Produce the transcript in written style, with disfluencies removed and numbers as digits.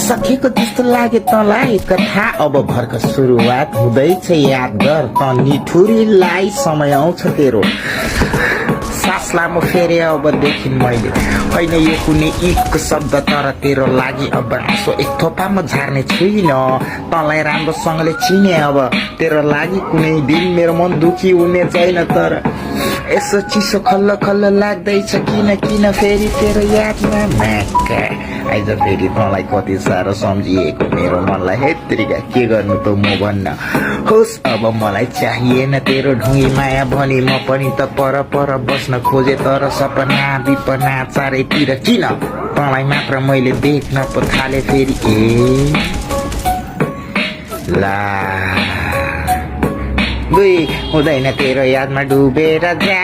सकेको जस्तो लागे तँलाई कथा अब भर्खर सुरुवात हुँदैछ याद गर त निठुरीलाई समय आउँछ तेरो सास लामो फेरे अबदेखि मैले होइन यो कुनै ईदको शब्द तर तेरो लागि अब आँसु एक थोपामा झार्ने छुइनँ तँलाई राम्रोसँगले चिने अब तेरो लागि कुनै दिन मेरो मन दुखी हुने छैन तर यसो चिसो खल्ल खल्ल लाग्दैछ किन फेरि तेरो यादमा म्याक्का आइज फेरि तँलाई कति साह्रो सम्झिएको मेरो मनलाई हेत्रिका के गर्नु त म भन्न होस् अब मलाई चाहिएन तेरो ढुङ्गी माया भने म पनि त पर बस्न खोजे तर सपना विपना चारैतिर किन तँलाई मात्र मैले देख्न पो थाले फेरि ला हुँदैन तेरो यादमा डुबेर जा